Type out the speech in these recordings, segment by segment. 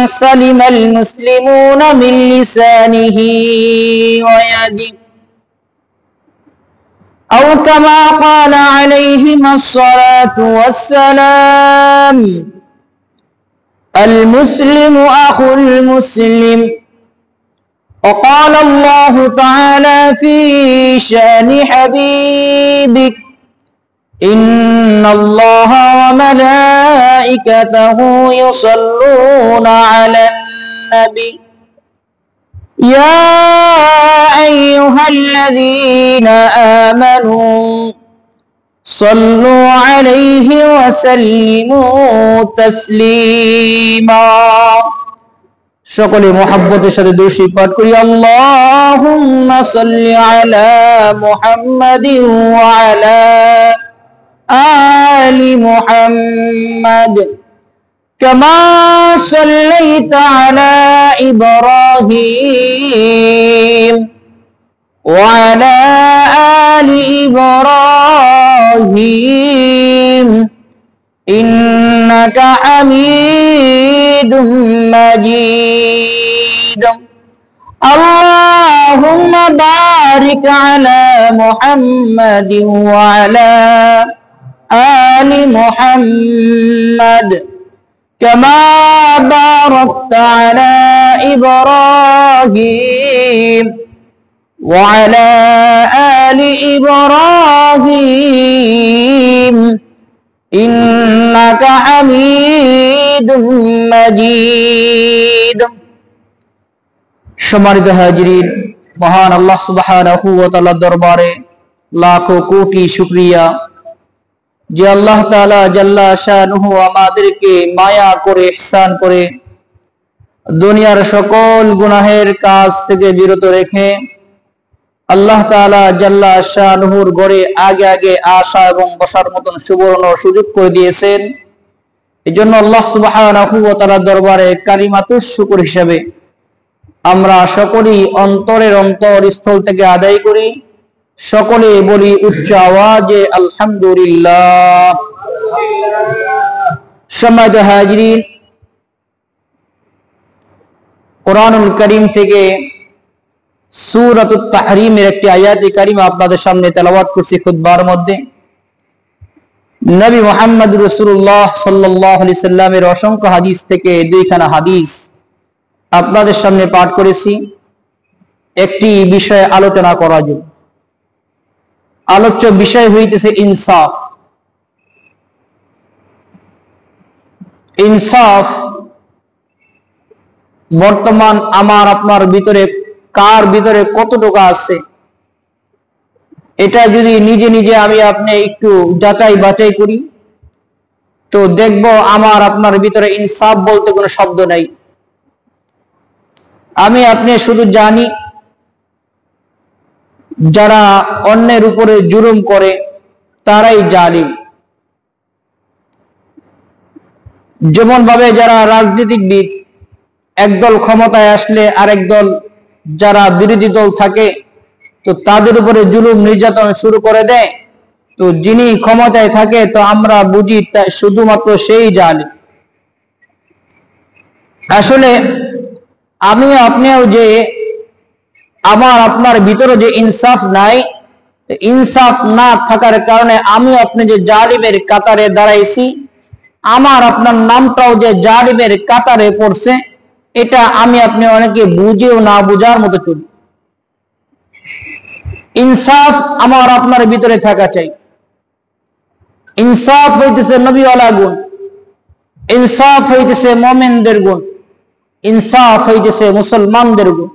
سلم المسلمون من لسانه ويده أو كما قال عليهما الصلاة والسلام المسلم أخو المسلم وقال الله تعالى في شأن حبيبك إن الله وملائكته يصلون على النبي يا أيها الذين آمنوا صلوا عليه وسلموا تسليما সকলে মুহাব্বতের সাথে দুরূদ শরীফ পাঠ করি আল্লাহুম্মা সাল্লি আলা মুহাম্মাদিন ওয়া আলা আলি মুহাম্মাদ কামা সাল্লাইতা আলা ইব্রাহিম ওয়া আলা আলি ইব্রাহিম إنك حميد مجيد اللهم بارك على محمد وعلى آل محمد كما باركت على إبراهيم وعلى آل إبراهيم إنك حميد مجيد সম্মানিত হাজিরিন মহান আল্লাহ সুবহানাহু ওয়া তাআলার দরবারে লাখো কোটি শুকরিয়া যে আল্লাহ তাআলা জাল্লা শানুহু আমাদেরকে মায়া করে ইহসান করে দুনিয়ার সকল গুনাহের কাজ থেকে বিরত রেখে আল্লাহ তাআলা জাল্লা শানুহুর ঘরে আগে আগে আসা এবং বসার মতন সুবর্ণ সুযোগ করে দিয়েছেন। এজন্য আল্লাহ সুবহানাহু ওয়া তাআলার দরবারে কালিমাতুশ শুকর হিসেবে আমরা সকলেই অন্তরের অন্তরস্থল থেকে আদায় করি, সকলে বলি উচ্চ আওয়াজে আলহামদুলিল্লাহ। সম্মানিত হাজিরিন, কোরআনুল কারীম থেকে সূরাতুত তাহরীমের একটি আয়াতে কারিমা আপনাদের সামনে তেলাওয়াত করছি খুতবার মধ্যে। নবী মুহাম্মদ রাসূলুল্লাহ সাল্লাল্লাহু আলাইহি সাল্লামের অসংখ্য হাদিস থেকে দুইখানা হাদিস আপনাদের সামনে পাঠ করেছি একটি বিষয়ে আলোচনা করার জন্য। আলোচ্য বিষয় হইতেছে ইনসাফ। ইনসাফ বর্তমান আমার আপনার ভিতরে কার ভিতরে কতটুকু আছে, এটা যদি নিজে নিজে আমি আপনি একটু যাচাই বাছাই করি তো দেখব আমার আপনার ভিতরে ইনসাফ বলতে কোনো শব্দ নাই। আমি আপনি শুধু জানি যারা অন্যের উপরে জুলুম করে তারাই জালিম। যেমন ভাবে যারা রাজনীতিবিদ একদল ক্ষমতায় আসলে আরেক দল যারা বিরোধী দল থাকে তো তাদের উপরে জুলুম নির্যাতন শুরু করে দেয়, তো যিনি ক্ষমতায় থাকে তো আমরা বুঝি শুধুমাত্র সেই জালিম। আসলে আমি আপনিও যে আমার আপনার ভিতরে যে ইনসাফ নাই, ইনসাফ না থাকার কারণে আমি আপনি যে জালিমের কাতারে দাঁড়াইছি, আমার আপনার নামটাও যে জালিমের কাতারে পড়ছে, এটা আমি আপনি অনেকে বুঝেও না বুঝার মতো চলি। ইনসাফ আমার আপনার ভিতরে থাকা চাই। ইনসাফ হইতেছে নবীওয়ালা গুণ, ইনসাফ হইতেছে মুমিনদের গুণ, ইনসাফ হইতেছে মুসলমানদের গুণ।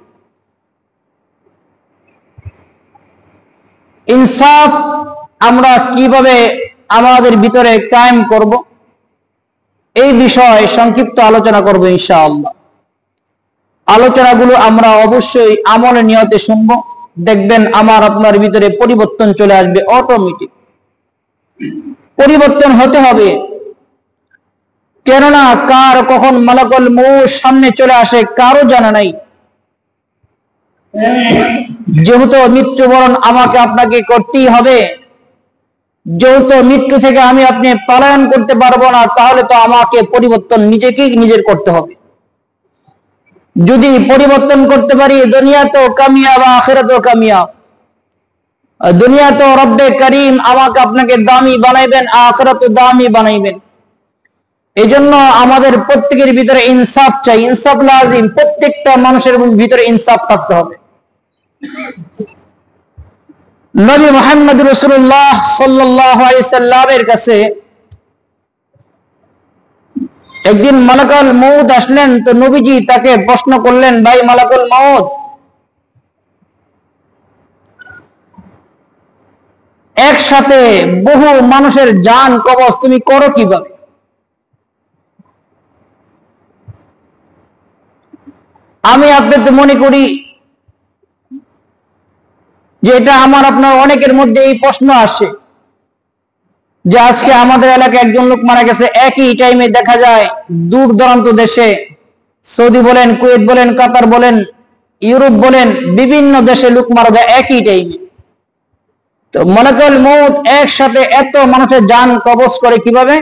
ইনসাফ আমরা কিভাবে আমাদের ভিতরে কায়েম করব এই বিষয়ে সংক্ষিপ্ত আলোচনা করব ইনশাআল্লাহ। আলোচনাগুলো আমরা অবশ্যই আমলের নিয়তে শুনবো, দেখবেন আমার আপনার ভিতরে পরিবর্তন চলে আসবে। অটোমেটিক পরিবর্তন হতে হবে, কেননা কার কখন মালাকুল মউত সামনে চলে আসে কারো জানা নাই। যেহেতু মৃত্যুবরণ আমাকে আপনাকে করতেই হবে, যেহেতু মৃত্যু থেকে আমি আপনি পলায়ন করতে পারবো না, তাহলে তো আমাকে পরিবর্তন নিজেকেই নিজের করতে হবে। যদি পরিবর্তন করতে পারি, দুনিয়া তো কামিয়াব, আখিরাত তো কামিয়াব। দুনিয়া তো রব্বে করিম আমাকে আপনাকে দামি বানাইবেন, আখিরাত তো দামি বানাইবেন। এই জন্য আমাদের প্রত্যেকের ভিতরে ইনসাফ চাই, ইনসাফ লাজিম। প্রত্যেকটা মানুষের ভিতরে ইনসাফ থাকতে হবে। নবী মুহাম্মদ রাসূলুল্লাহ সাল্লাল্লাহু আলাইহি সাল্লামের কাছে একদিন মালাকুল মউত আসলেন। তো নবীজি তাকে প্রশ্ন করলেন, ভাই মালাকুল মউত, একসাথে বহু মানুষের জান কবজ তুমি করো কিভাবে? আমি আপনি তো মনে করি যে এটা আমার আপনার অনেকের মধ্যে এই প্রশ্ন আসে যে আজকে আমাদের এলাকায় একজন লোক মারা গেছে, একই টাইমে দেখা যায় দূর দূরান্ত দেশে, সৌদি বলেন, কুয়েত বলেন, কাতার বলেন, ইউরোপ বলেন, বিভিন্ন দেশে লোক মারা যায় একই টাইমে। তো মালাকুল মউত একসাথে এত মানুষের জান কবজ করে কিভাবে?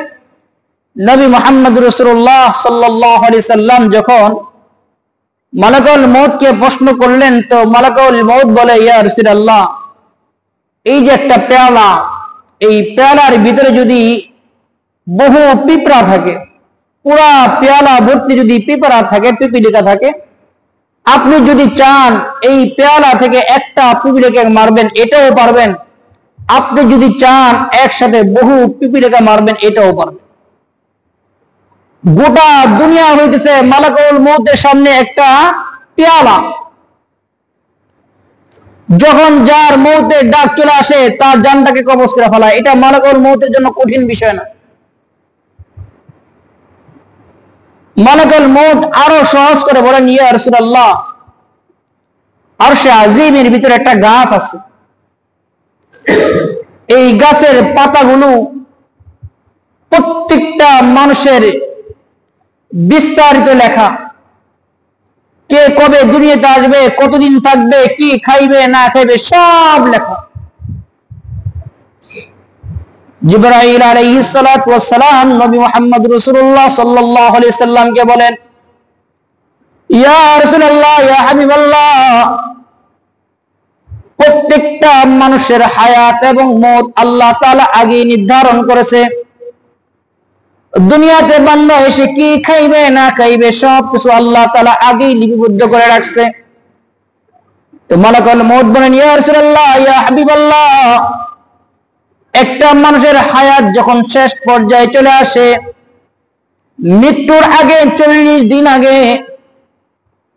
নবী মুহাম্মদ রাসূলুল্লাহ সাল্লাল্লাহু আলাইহি সাল্লাম যখন মালাকুল মউতকে প্রশ্ন করলেন, তো মালাকুল মউত বলে, ইয়া রাসূলুল্লাহ, এই যে একটা পেয়ালা, এই পেয়ালার ভিতরে যদি বহু পিঁপড়া থাকে, পুরা পেয়ালা ভর্তি যদি পিঁপড়া থাকে, পিপিলিকা থাকে, আপনি যদি চান এই পেয়ালা থেকে একটা পিপিলিকা মারবেন, এটাও পারবেন। আপনি যদি চান একসাথে বহু পিপিলিকা মারবেন, এটাও পারবেন। গোটা দুনিয়া হইতেছে মালাকুল মউতের সামনে একটা পেয়ালা। যখন যার মউতের ডাক চলে আসে, তার জানটাকে কবজ করে ফেলায়। এটা মালাকুল মউতের জন্য কঠিন বিষয় না। মালাকুল মউত আরো সহজ করে বলেন, ইয়া রাসূলুল্লাহ, আরশে আজিমের ভিতরে একটা গাছ আছে, এই গাছের পাতাগুলো প্রত্যেকটা মানুষের বিস্তারিত লেখা। কে কবে দুনিয়াতে আসবে, কতদিন থাকবে, কি খাইবে না খাইবে, সব লেখা। জিবরাইল আলাইহিস সালাতু ওয়াস সালাম নবী মুহাম্মদ রাসূলুল্লাহ সাল্লাল্লাহু আলাইহি সাল্লামকে বলেন, ইয়া রাসূলুল্লাহ, ইয়া হাবিবাল্লাহ, প্রত্যেকটা মানুষের হায়াত এবং মওত আল্লাহ তাআলা আগে নির্ধারণ করেছে। দুনিয়াতে বান্দা এসে কি খাইবে না খাইবে সব কিছু আল্লাহ তাআলা আগেই লিপিবদ্ধ করে রাখছে। তো মালাকুল মউত বলেন, ইয়া রাসূলুল্লাহ, ইয়া হাবিবাল্লাহ, একটা মানুষের হায়াত যখন শেষ পর্যায়ে চলে আসে, মৃত্যুর আগে 40 দিন আগে,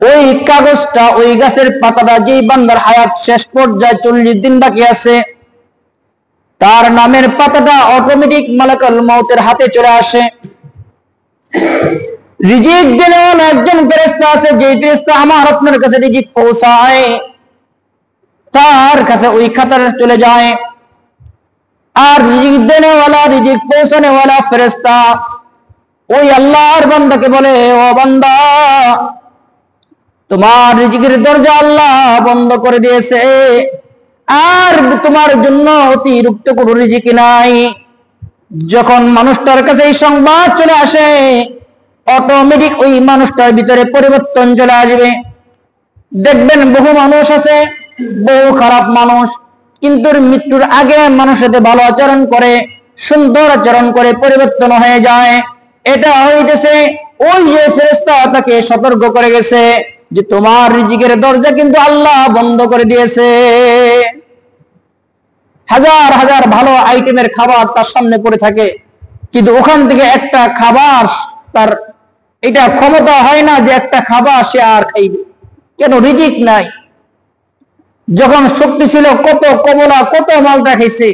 ওই কাগজটা, ওই গাছের পাতাটা, যেই বান্দার হায়াত শেষ পর্যায়ে 40 দিন বাকি আছে, তার নামের পাতাটা অটোমেটিক মালাকুল মউতের হাতে চলে আসে। রিজিক দেওয়ার একজন ফেরেশতা আছে, যে ফেরেশতা আমার আপনার কাছে রিজিক পৌঁছায়, তার কাছে ওই খাতাটা চলে যায়। আর রিজিক দেনেওয়ালা, রিজিক পৌঁছানেওয়ালা ফেরেশতা ওই আল্লাহর বান্দাকে বলে, ও বান্দা, তোমার রিজিকের দরজা আল্লাহ বন্ধ করে দিয়েছে, আর তোমার জন্য অতিরিক্ত কোনো রিজিক নাই। যখন মানুষটার কাছে এই সংবাদ চলে আসে, অটোমেটিক ওই মানুষটার ভিতরে পরিবর্তন চলে আসবে। দেখবেন বহু মানুষ আছে, বহু খারাপ মানুষ, কিন্তু মৃত্যুর আগে মানুষের সাথে ভালো আচরণ করে, সুন্দর আচরণ করে পরিবর্তন হয়ে যায়। এটা হইতেছে ওই যে ফেরেশতা তাকে সতর্ক করে গেছে যে তোমার রিজিকের দরজা কিন্তু আল্লাহ বন্ধ করে দিয়েছে। হাজার হাজার ভালো আইটেমের খাবার তার সামনে পড়ে থাকে, কিন্তু ওখান থেকে একটা খাবার তার এটা ক্ষমতা হয় না যে একটা খাবার সে আর খাইবে, কেন? রিজিক নাই। যখন শক্তি ছিল, কত কমলা, কত মালটা খাইছে,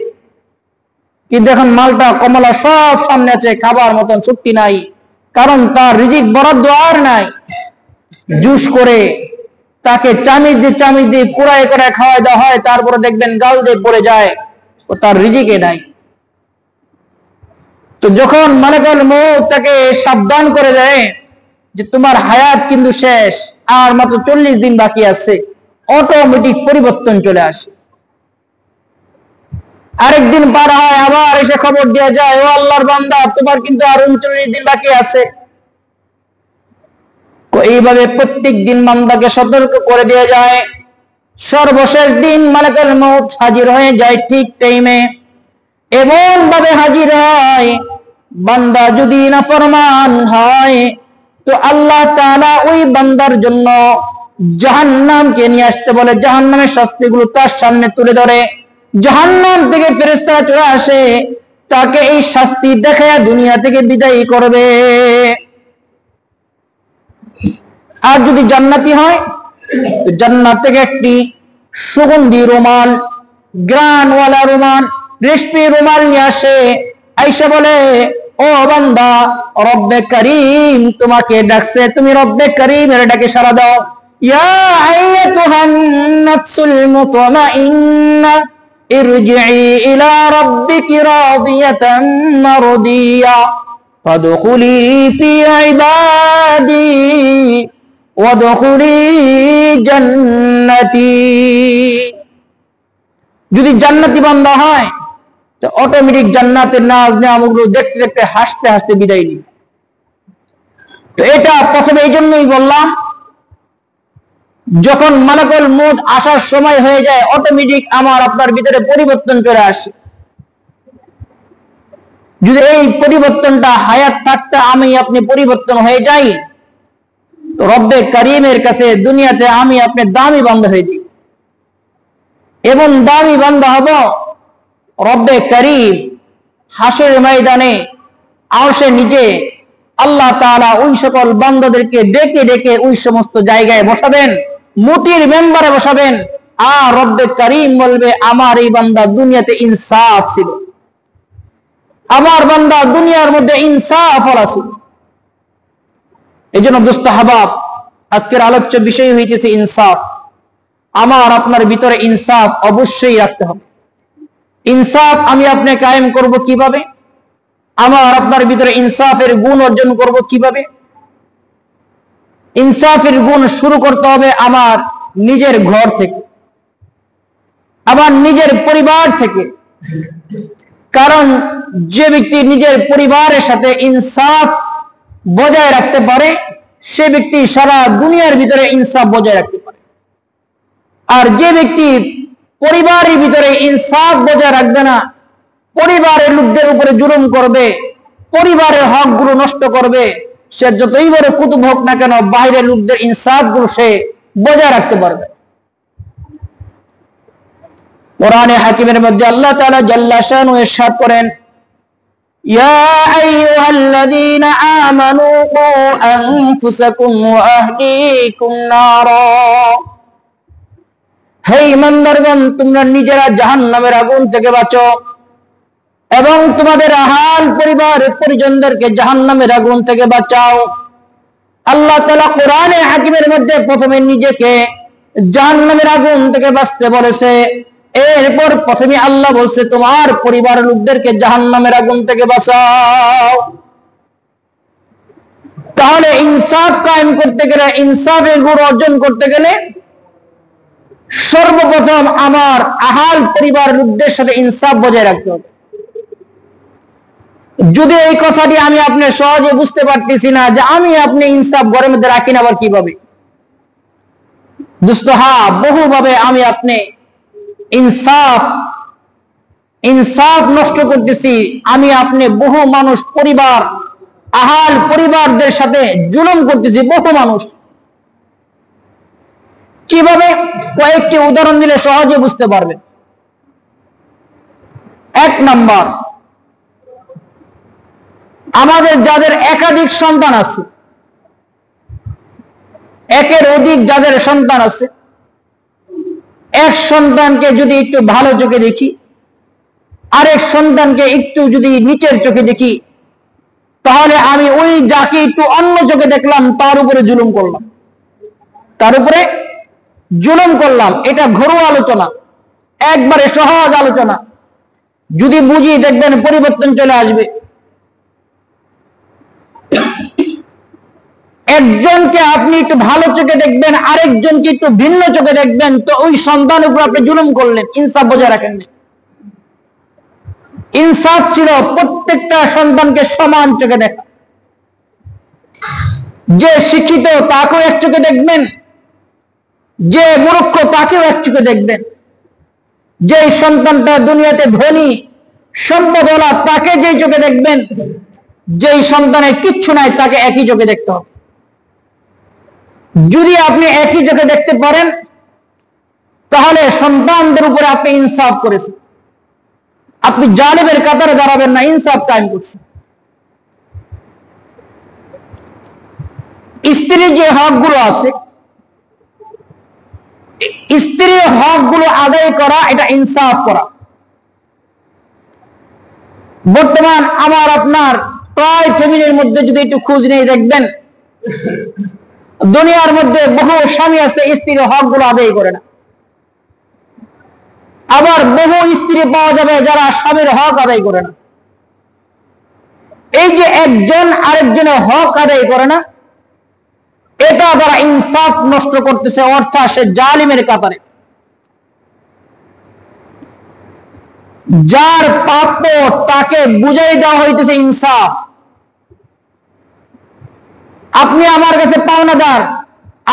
কিন্তু এখন মালটা কমলা সব সামনে আছে, খাবার মতন শক্তি নাই, কারণ তার রিজিক বরাদ্দ আর নাই। জুস করে তাকে চামিচ দিয়ে পুরাই করে খাওয়াই দেওয়া হয়, তারপরে দেখবেন গাল দিয়ে পড়ে যায়, ও তার রিজিকে নাই। তো যখন মালাকুল মউত তাকে সাবধান করে দেয় যে তোমার হায়াত কিন্তু শেষ, আর মাত্র 40 দিন বাকি আছে, অটোমেটিক পরিবর্তন চলে আসে। আরেকদিন পার হয়, আবার এসে খবর দেওয়া যায়, ও আল্লাহর বান্দা, তোমার কিন্তু আর 39 দিন বাকি আছে। এইভাবে প্রত্যেক দিন বান্দাকে সতর্ক করে দেওয়া যায়। সর্বশেষ দিন মালাকুল মউত হাজির হয়ে যায় ঠিক টাইমে, এমন ভাবে হাজির হয় বান্দা যদি নাফরমান হয় তো আল্লাহ তাআলা ওই বান্দার জন্য জাহান্নামকে নিয়ে আসতে বলে, জাহান্নামের শাস্তিগুলো তার সামনে তুলে ধরে। জাহান্নাম থেকে ফেরেশতারা চলে আসে, তাকে এই শাস্তি দেখায় দুনিয়া থেকে বিদায় করবে। আর যদি জান্নাতি হয় তো জান্নাত থেকে একটি সুগন্ধি রুমাল, গ্রানওয়ালা রুমাল, রেশমি রুমাল নিয়ে আসে, আয়েশা বলে, ও বান্দা, রব্বে করিম তোমাকে ডাকছে, তুমি রব্বে করিমের ডাকে সাড়া দাও। ইয়া আইয়াতুহান নাফসুল মুতমাইন্না ইরজিই ইলা রাব্বিকি রাদিয়াতাম মারদিয়া ফাদখুলি ফি ইবাদি ওয়াদখুলি জান্নাতি। যদি জান্নাতি বান্দা হয় তো অটোমেটিক জান্নাতের নাজ নেয়ামতগুলো দেখতে দেখতে হাসতে হাসতে বিদায় নিবে। তো এটা প্রথমে এই জন্যই বললাম, যখন মালাকুল মউত আসার সময় হয়ে যায় অটোমেটিক আমার আপনার ভিতরে পরিবর্তন চলে আসে। যদি এই পরিবর্তনটা হায়াত থাকতে আমি আপনি পরিবর্তন হয়ে যাই তো রব্বে করিমের কাছে দুনিয়াতে আমি আপনি দামি বান্দা হয়ে যাই, এবং দামি বান্দা হব। রব্বে করিম হাসরের ময়দানে আরশে নিজে আল্লাহ তাআলা ওই সকল বান্দাদেরকে ডেকে ডেকে ওই সমস্ত জায়গায় বসাবেন, মতির মেম্বারে বসাবেন। আর রব্বে করিম বলবে, আমার এই বান্দা দুনিয়াতে ইনসাফ ছিল, আমার বান্দা দুনিয়ার মধ্যে ইনসাফ ওয়ালা ছিল। এই জন্য দোস্ত হাবাব, আজকের আলোচ্য বিষয় হইতেছে ইনসাফ। আমার আপনার ভিতরে ইনসাফ অবশ্যই রাখতে হবে। ইনসাফ আমি আপনি কায়েম করব কিভাবে? আমার আপনার ভিতরে ইনসাফের গুণ অর্জন করব কিভাবে? ইনসাফের গুণ শুরু করতে হবে আমার নিজের ঘর থেকে, আমার নিজের পরিবার থেকে। কারণ যে ব্যক্তি নিজের পরিবারের সাথে ইনসাফ বজায় রাখতে পারে সে ব্যক্তি সারা দুনিয়ার ভিতরে ইনসাফ বজায় রাখতে পারে। আর যে ব্যক্তি পরিবারের ভিতরে ইনসাফ বজায় রাখবে না, পরিবারের লোকদের উপরে জুলুম করবে, পরিবারের হকগুলো নষ্ট করবে, সে যতই বড় কুতুব হোক না কেন বাইরের লোকদের ইনসাফ গুলো সে বজায় রাখতে পারবে। কোরআনে হাকিমের মধ্যে আল্লাহ তাআলা জাল্লা শানুহু ইরশাদ করেন, ইয়া আইয়ুহাল্লাযীনা আমানু কু আনফুসাকুম ওয়া আহলিকুম নারা। হে ঈমানদারগণ, তোমরা নিজেরা জাহান্নামের আগুন থেকে বাঁচো এবং তোমাদের আহাল পরিবার পরিজনদেরকে জাহান্নামের আগুন থেকে বাঁচাও। আল্লাহ তাআলা কোরআনে হাকিমের মধ্যে প্রথমে নিজেকে জাহান্নামের আগুন থেকে বাঁচতে বলেছে, এরপর প্রথমে আল্লাহ বলছে তোমার পরিবারের লোকদেরকে জাহান্নামের আগুন থেকে বাঁচাও। তাহলে ইনসাফ কায়েম করতে গেলে, ইনসাফের গুণ অর্জন করতে গেলে সর্বপ্রথম আমার আহাল পরিবার লোকদের সাথে ইনসাফ বজায় রাখতে হবে। যদি এই কথাটি আমি আপনি সহজে বুঝতে পারতেছি না যে আমি আপনি ইনসাফ ঘরের মধ্যে রাখি না আবার কিভাবে, দোস্ত হ্যাঁ, বহুভাবে আমি আপনি ইনসাফ নষ্ট করতেছি। আমি আপনি বহু মানুষ পরিবার আহাল পরিবারদের সাথে জুলুম করতেছি, বহু মানুষ। কিভাবে? কয়েকটি উদাহরণ দিলে সহজে বুঝতে পারবেন। এক নাম্বার, আমাদের যাদের একাধিক সন্তান আছে, একের অধিক যাদের সন্তান আছে, এক সন্তানকে যদি একটু ভালো চোখে দেখি, আরেক সন্তানকে একটু যদি নিচের চোখে দেখি, তাহলে আমি ওই যাকে একটু অন্য চোখে দেখলাম তার উপরে জুলুম করলাম, তার উপরে জুলুম করলাম। এটা ঘরোয়া আলোচনা, একবারে সহজ আলোচনা। যদি বুঝি দেখবেন পরিবর্তন চলে আসবে। একজনকে আপনি একটু ভালো চোখে দেখবেন, আরেকজনকে একটু ভিন্ন চোখে দেখবেন, তো ওই সন্তানের উপর আপনি জুলুম করলেন, ইনসাফ বজায় রাখেন। ইনসাফ ছিল প্রত্যেকটা সন্তানকে সমান চোখে দেখা। যে শিক্ষিত তাকেও এক চোখে দেখবেন, যে মূর্খ তাকেও এক চোখে দেখবেন, যে সন্তানটা দুনিয়াতে ধনী সম্পদওয়ালা তাকে যে চোখে দেখবেন, যেই সন্তানের কিচ্ছু নাই তাকে একই চোখে দেখতে হবে। যদি আপনি একই চোখে দেখতে পারেন তাহলে সন্তানদের উপরে আপনি ইনসাফ করেছেন, আপনি জালেমের কাতারে দাঁড়াবেন না, ইনসাফ কায়েম করছেন। স্ত্রীর যে হকগুলো আছে, স্ত্রীর হকগুলো আদায় করা, এটা ইনসাফ করা। বর্তমান আমার আপনার প্রায় ফ্যামিলির মধ্যে যদি একটু খোঁজ নিয়ে দেখবেন, দুনিয়ার মধ্যে বহু স্বামী আছে স্ত্রীর হকগুলো আদায় করে না, আবার বহু স্ত্রী পাওয়া যাবে যারা স্বামীর হক আদায় করে না। এই যে একজন আরেকজনের হক আদায় করে না, এটা দ্বারা ইনসাফ নষ্ট করতেছে, অর্থাৎ সে জালিমের কাতারে। যার প্রাপ্য তাকে বুঝাই দেওয়া হইতেছে ইনসাফ। আপনি আমার কাছে পাওনাদার,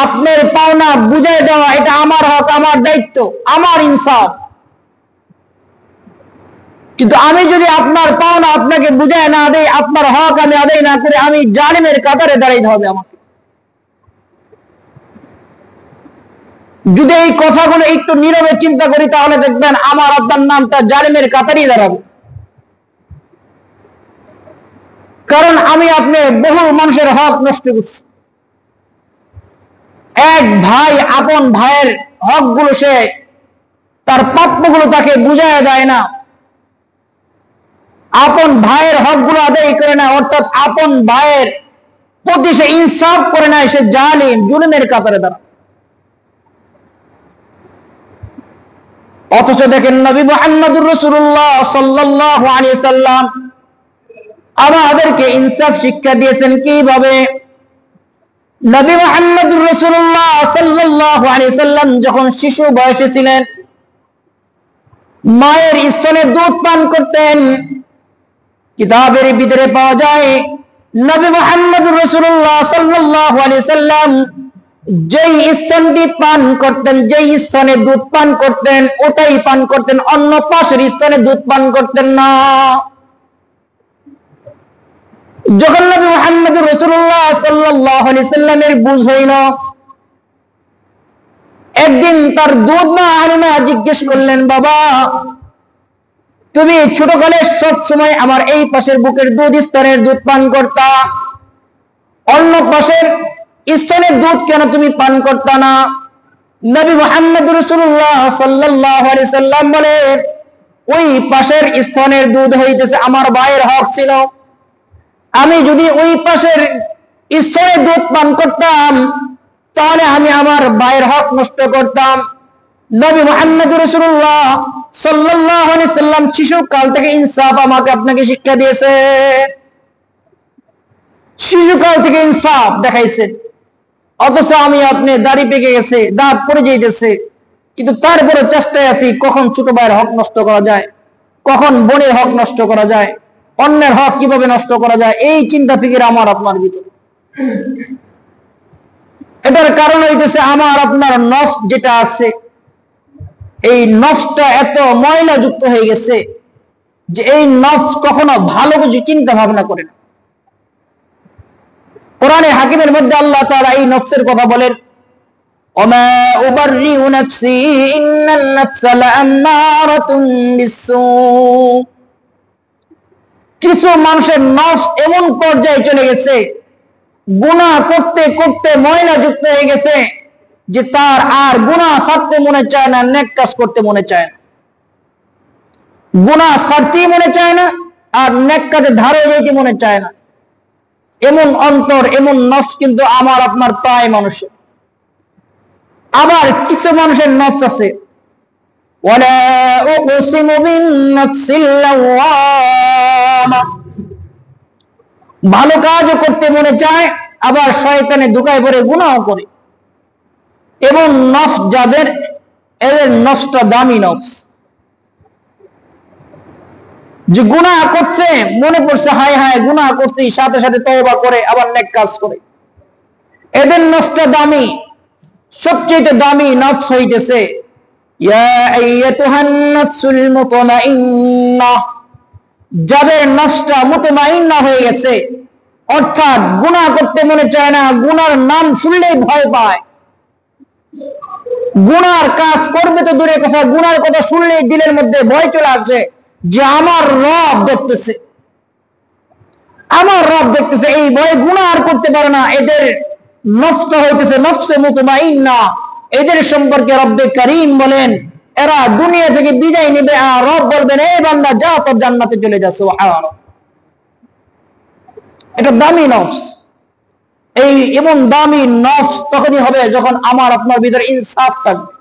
আপনার পাওনা বুঝাই দেওয়া, এটা আমার হক, আমার দায়িত্ব, আমার ইনসাফ। কিন্তু আমি যদি আপনার পাওনা আপনাকে বুঝায় না দেই, আপনার হক আমি আদায় না করে, আমি জালিমের কাতারে দাঁড়াইতে হবে আমাকে। যদি এই কথাগুলো একটু নীরবে চিন্তা করি তাহলে দেখবেন আমার আপনার নামটা জালিমের কাতারেই দাঁড়াবে। কারণ আমি আপনি বহু মানুষের হক নষ্ট করছি। এক ভাই আপন ভাইয়ের হকগুলো সে তার প্রাপ্যগুলো তাকে বুঝায় দেয় না, আপন ভাইয়ের হকগুলো আদায় করে না, অর্থাৎ আপন ভাইয়ের প্রতি সে ইনসাফ করে না, সে জালিম জুলুমের কাতারে দাঁড়ায়। অথচ দেখেন নবী মুহাম্মদুর রাসূলুল্লাহ সাল্লাল্লাহু আলাইহি সাল্লাম আমাদেরকে ইনসাফ শিক্ষা দিয়েছেন কিভাবে। নবী মুহাম্মদুর রাসূলুল্লাহ সাল্লাল্লাহু আলাইহি সাল্লাম যখন শিশু বয়সে ছিলেন, মায়ের স্তনে দুধ পান করতেন। কিতাবের ভিতরে পাওয়া যায় নবী মুহাম্মদুর রাসূলুল্লাহ সাল্লাল্লাহু আলাইহি সাল্লাম যেই স্তনটি পান করতেন, যেই স্তনে দুধ পান করতেন, ওটাই পান করতেন, অন্য পাশের স্তনে দুধ পান করতেন না। যখন নবী মুহাম্মদুর রাসূলুল্লাহ সাল্লাল্লাহু আলাইহি সাল্লামের বুঝ হইল, একদিন তার দুধ মা হালিমা জিজ্ঞেস করলেন, বাবা তুমি ছোটকালে সব সময় আমার এই পাশের বুকের দুধ স্তনের দুধ পান করতা, অন্য পাশের স্তনের দুধ কেন তুমি পান করতা না? নবী মুহাম্মদুর রাসূলুল্লাহ সাল্লাল্লাহু আলাইহি সাল্লাম বলে, ওই পাশের স্তনের দুধ হইতেছে আমার ভাইয়ের হক ছিল। আমি যদি ওই পাশের স্তনের দুধ পান করতাম তাহলে আমি আমার ভাইয়ের হক নষ্ট করতাম। নবী মুহাম্মদুর রাসূলুল্লাহ সাল্লাল্লাহু আলাইহি সাল্লাম শিশুকাল থেকে ইনসাফ আমাকে আপনাকে শিক্ষা দিয়েছে, শিশুকাল থেকে ইনসাফ দেখাইছে। অথচ আমি আপনি দাড়ি পেকে গেছে, দাঁত পড়ে যাইতেছে, কিন্তু তারপরে চেষ্টায় আছি কখন ছোট ভাইয়ের হক নষ্ট করা যায়, কখন বোনের হক নষ্ট করা যায়, অন্যের হক কিভাবে নষ্ট করা যায়, এই চিন্তা ফিকির আমার আপনার ভিতরে। এটার কারণ হইতেছে আমার আপনার নফস যেটা আছে, এই নফসটা এত ময়লা যুক্ত হয়ে গেছে যে এই নফস কখনো ভালো কিছু চিন্তা ভাবনা করে না। কোরআনে হাকিমের মধ্যে আল্লাহ তাআলা এই নফসের কথা বলেন, ওমা উবাররিউ নাফসি ইন্নান নাফসা লাআম্মারাতুম বিসসু। কিছু মানুষের নফস এমন পর্যায়ে চলে গেছে, গুনাহ করতে করতে ময়লা যুক্ত হয়ে গেছে যে তার আর গুনাহ ছাড়তে মনে চায় না, নেক কাজ করতে মনে চায় না। গুনাহ ছাড়তেই মনে চায় না, আর নেক কাজে ধারে যেতে মনে চায় না। এমন অন্তর, এমন নফস কিন্তু আমার আপনার প্রায় মানুষের। আবার কিছু মানুষের নফস আছে, ওয়ালা উকসিমু বিন-নাফসিল লাওয়ামা, ভালো কাজও করতে মনে চায়, আবার শয়তানে ধোঁকায় পড়ে গুনাহ করে। এবং নফস যাদের, এদের নফসটা দামি নফস, যে গুনাহ করছে মনে পড়ছে, হায় হায় গুনাহ করছে, সাথে সাথে তওবা করে আবার নেক কাজ করে। এদের নফসটা দামি, সবচেয়ে দামি নফস হইতেছে ইয়া আইয়াতুহান নাফসুল মুতমাইন্নাহ, যাদের নফসটা মুতমাইন্না হয়ে গেছে, অর্থাৎ গুনাহ করতে মনে চায় না, গুনার নাম শুনলেই ভয় পায়, গুনার কাজ করবে তো দূরে কথা, গুনার কথা শুনলেই দিলের মধ্যে ভয় চলে আসে যে আমার রব দেখতেছে, আমার রব দেখতেছে, এই ভয়ে গুনাহ আর করতে পারে না। এদের নফসটা হইতেছে নফসে মুতমাইন্না। এদের সম্পর্কে রব্বে কারীম বলেন এরা দুনিয়া থেকে বিদায় নেবে আর রব বলবেন এই বান্দা যা তোর জান্নাতে চলে যা। সুবহানাল্লাহ, এটা দামি নফস। এই এবং দামি নফস তখনই হবে যখন আমার আপনার ভিতরে ইনসাফ থাকবে।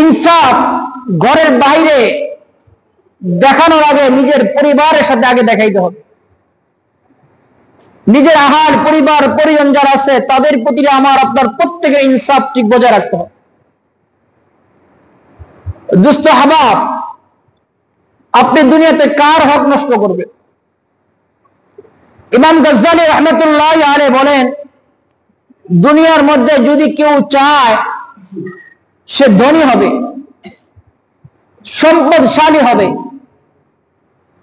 ইনসাফ ঘরের বাইরে দেখানোর আগে নিজের পরিবারের সাথে আগে দেখাইতে হবে। নিজের আহার পরিবার পরিজন যারা আছে তাদের প্রতি আমার আপনার প্রত্যেকের ইনসাফ ঠিক বজায় রাখতে হবে। দুস্থ হাবাব, আপনি দুনিয়াতে কার হক নষ্ট করবেন? ইমাম গজ্জালী রাহমাতুল্লাহ আলাইহি বলেন দুনিয়ার মধ্যে যদি কেউ চায় সে ধনী হবে, সম্পদশালী হবে,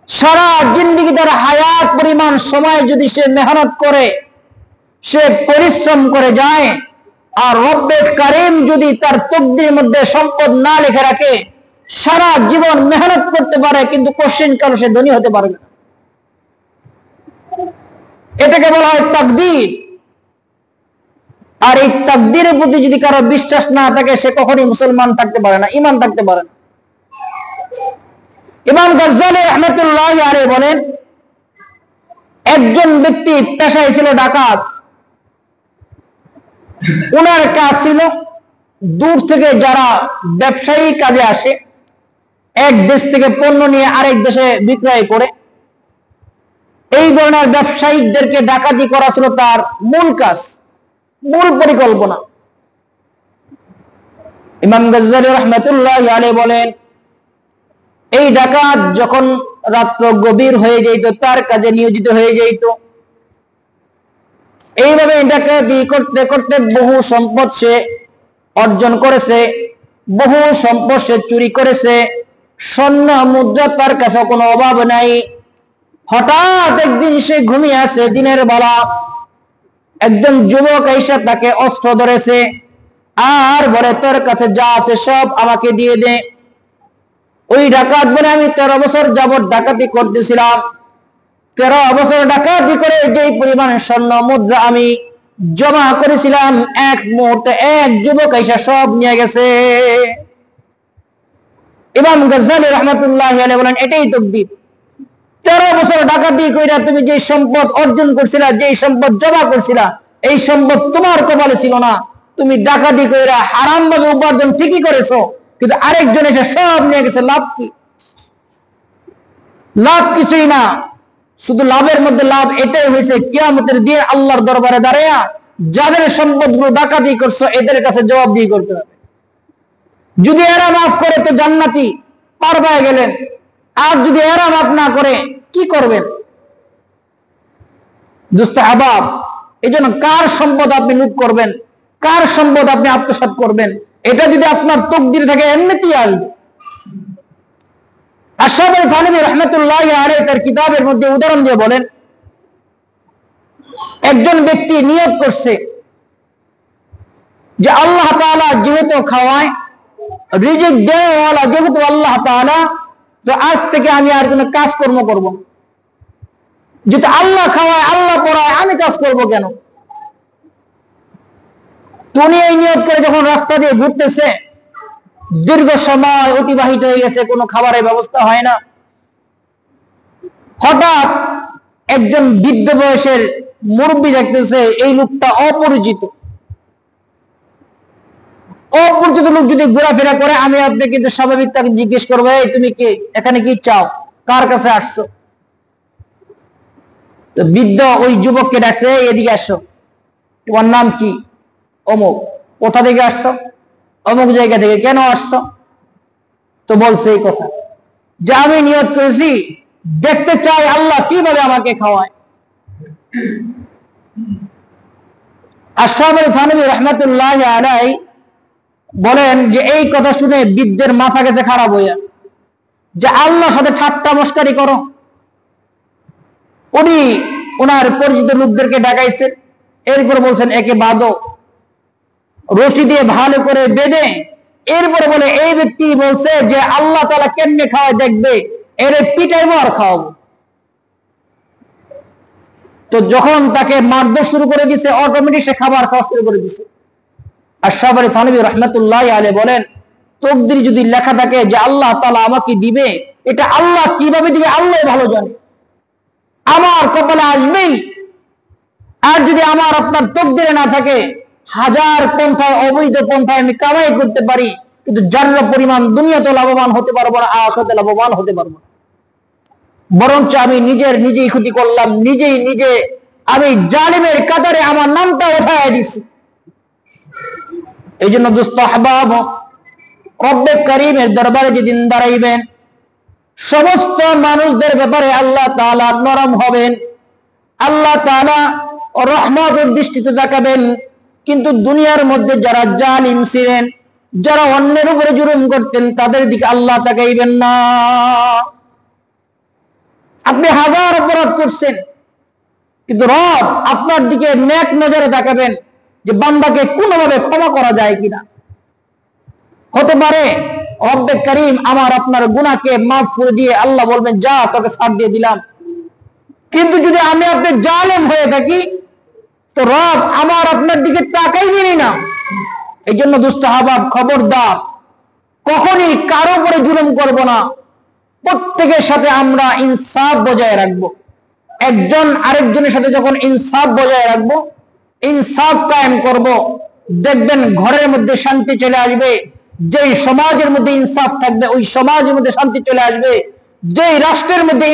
সারা জিন্দেগি তার হায়াত পরিমাণ সময় যদি সে মেহনত করে, সে পরিশ্রম করে যায়, আর রব্বে কারীম যদি তার তকদীরের মধ্যে সম্পদ না লিখে রাখে, সারা জীবন মেহনত করতে পারে কিন্তু কোশ্চেন কালো সে ধনী হতে পারবে না। এটাকে বলা হয় তাকদীর। আর এই তাকদীরের প্রতি যদি কারো বিশ্বাস না থাকে সে কখনোই মুসলমান থাকতে পারে না, ঈমান থাকতে পারে না। ইমাম গজ্জালী রাহমাতুল্লাহ আলাইহি বলেন একজন ব্যক্তি পেশায় ছিল ডাকাত। ওনার কাজ ছিল দূর থেকে যারা ব্যবসায়ী কাজে আসে, এক দেশ থেকে পণ্য নিয়ে আরেক দেশে বিক্রয় করে, এই ধরনের ব্যবসায়িকদেরকে ডাকাতি করা ছিল তার মূল কাজ, মূল পরিকল্পনা। ইমাম গজ্জালী রাহমাতুল্লাহ আলাইহি বলেন এই ডাকাত যখন রাত্র গভীর হয়ে যেত তার কাজে নিয়োজিত হয়ে যেত। এইভাবে ডাকাতি করতে করতে বহু সম্পদ সে অর্জন করেছে, বহু সম্পদ সে চুরি করেছে, স্বর্ণ মুদ্রা তার কাছে কোনো অভাব নাই। হঠাৎ একদিন সে ঘুমিয়ে আছে দিনের বেলা, একজন যুবক এসে তাকে অস্ত্র ধরেছে আর বলে তোর কাছে যা আছে সব আমাকে দিয়ে দে। ওই ডাকাত বলে আমি 13 বছর যাবত ডাকাতি করতেছিলাম, 13 বছর ডাকাতি করে যে পরিমাণ স্বর্ণ মুদ্রা আমি জমা করেছিলাম এক মুহূর্তে এক যুবক এসে সব নিয়ে গেছে। ইমাম গজ্জালী রাহমাতুল্লাহ আলাইহি বলেন এটাই তাকদীর। 13 বছর ডাকাতি কইরা তুমি যে সম্পদ অর্জন করছিলা, যে সম্পদ জমা করছিলা, এই সম্পদ তোমার কপালে ছিল না। তুমি ডাকাতি কইরা হারাম ভাবে উপার্জন ঠিকই করেছো, কিন্তু আরেকজন এসে সব নিয়ে গেছে। লাভ কি? লাভ কিছুই না। শুধু লাভের মধ্যে লাভ এটাই হয়েছে কিয়ামতের দিন আল্লাহর দরবারে দাঁড়ায়া যাদের সম্পদগুলো ডাকাতি করছো এদের কাছে জবাবদিহি করতে হবে। যদি এরা মাফ করে তো জান্নাতি, পার পেয়ে গেলেন। আর যদি এরা মাফ না করে কি করবেন? দুস্থ আহবাব, এই জন্য কার সম্পদ আপনি লুট করবেন, কার সম্পদ আপনি আত্মসাৎ করবেন, এটা যদি আপনার তাকদীরে থাকে এমনিতেই আসবে। আশরাফ আলী থানভী রাহমাতুল্লাহ আলাইহি তার কিতাবের মধ্যে উদাহরণ দিয়ে বলেন একজন ব্যক্তি নিয়ত করছে যে আল্লাহ তাআলা যেহেতু খাওয়ায়, রিজিক দেওয়ালা যেহেতু আল্লাহ তাআলা, তো আজ থেকে আমি আর কোনো কাজকর্ম করব না। যেহেতু আল্লাহ খাওয়ায় আল্লাহ পড়ায় আমি কাজ করব কেন? তুমি এই নিয়ত করে যখন রাস্তা দিয়ে ঘুরতেছে, দীর্ঘ সময় অতিবাহিত হয়ে গেছে, কোনো খাবারের ব্যবস্থা হয় না। হঠাৎ একজন বৃদ্ধ বয়সের মুরব্বী দেখতেছে এই লোকটা অপরিচিত। অপরিচিত লোক যদি ঘোরাফেরা করে আমি আপনি কিন্তু স্বাভাবিক তাকে জিজ্ঞেস করবো এই তুমি কে, এখানে কি চাও, কার কাছে আসছো? তো বৃদ্ধ ওই যুবককে ডাকছে এদিকে আসো, তোমার নাম কি? অমুক। কোথা থেকে আসছো? অমুক জায়গা থেকে। কেন আসছো? তো বলছে এই কথা যে আমি নিয়ত করেছি দেখতে চাই আল্লাহ কিভাবে আমাকে খাওয়ায়। আশরাফ আলী থানভী রাহমাতুল্লাহি আলাইহি বলেন যে এই কথা শুনে বৃদ্ধের মাথা গেছে খারাপ হইয়া, যে আল্লাহর সাথে ঠাট্টা মস্কারি করো। উনি ওনার পরিচিত লোকদেরকে ডাকাইছেন, এরপরে বলছেন একে বাঁধো, রশি দিয়ে ভালো করে বেঁধে এরপরে বলে এই ব্যক্তি বলছে যে আল্লাহ তাআলা কেমনে খাওয়ায় দেখবে, এর পিটাইবো আর খাওয়াবো। তো যখন তাকে মারধর শুরু করে দিছে, অটোমেটিক সে খাবার খাওয়া শুরু করে দিছে। আশরাফ আলী থানভী রাহমাতুল্লাহি আলাইহি বলেন, তকদির যদি লেখা থাকে যে আল্লাহ তাআলা আমাকে দিবে, এটা আল্লাহ কিভাবে দিবে আল্লাহ ভালো জানে, আমার কপালে আসবেই। আর যদি আমার আপনার তকদিরে না থাকে, হাজার পন্থায় অবৈধ পন্থায় আমি কামাই করতে পারি, কিন্তু জাররা পরিমাণ দুনিয়াতে লাভবান হতে পারবো না, আখিরাতে লাভবান হতে পারবো না। বরঞ্চ আমি নিজেই ক্ষতি করলাম, নিজে আমি জালিমের কাতারে আমার নামটা উঠায় দিছি। এই জন্য দোস্ত আহবাব, রব্বে কারীমের দরবারে যেদিন দাঁড়াইবেন, সমস্ত মানুষদের ব্যাপারে আল্লাহ তাআলা নরম হবেন, আল্লাহ তাআলা রহমতের দৃষ্টিতে তাকাবেন। কিন্তু দুনিয়ার মধ্যে যারা জালিম ছিলেন, যারা অন্যের উপরে জুলুম করতেন, তাদের দিকে আল্লাহ তাকাইবেন না। আপনি হাজার অপরাধ করছেন, কিন্তু রব আপনার দিকে নেক নজরে তাকাবেন যে বান্দাকে কোনোভাবে ক্ষমা করা যায় কিনা। হতে পারে রব্বে কারীম আমার আপনার গুনাহকে মাফ করে দিয়ে আল্লাহ বলবেন যা তোকে ছাড় দিয়ে দিলাম। কিন্তু যদি আমি আপনি জালেম হয়ে থাকি, তো রব আমার আপনার দিকে তাকাইবেনই না। এই জন্য দোস্ত আহবাব, খবরদার, কখনই কারো উপরে জুলুম করব না। প্রত্যেকের সাথে আমরা ইনসাফ বজায় রাখবো। একজন আরেকজনের সাথে যখন ইনসাফ বজায় রাখবো, ইনসাফ কায়েম করব, দেখবেন ঘরের মধ্যে শান্তি চলে আসবে। যেই সমাজের মধ্যে ইনসাফ থাকবে, ওই সমাজের মধ্যে শান্তি চলে আসবে। যেই রাষ্ট্রের মধ্যে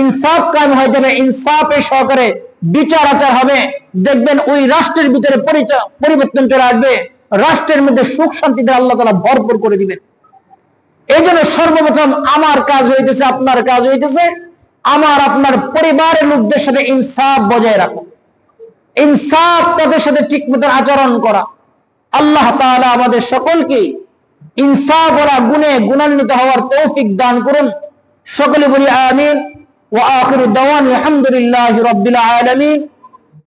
ইনসাফ কায়েম হয়ে যাবে, ইনসাফের সহকারে বিচার আচার হবে, দেখবেন ওই রাষ্ট্রের ভিতরে পরিবর্তন চলে আসবে। রাষ্ট্রের মধ্যে সুখ শান্তিতে আল্লাহ তাআলা ভরপুর করে দিবেন। এই জন্য সর্বপ্রথম আমার কাজ হইতেছে, আপনার কাজ হইতেছে, আমার আপনার পরিবারের লোকদের সাথে ইনসাফ বজায় রাখা, ইনসাফ তাদের সাথে ঠিক মতো আচরণ করা। আল্লাহ তাআলা আমাদের সকলকে ইনসাফ ওরা গুণে গুণান্বিত হওয়ার তৌফিক দান করুন। সকলে বলি আমিন। ওয়া আখিরু দাওয়ানা আলহামদুলিল্লাহি রাব্বিল আলামিন।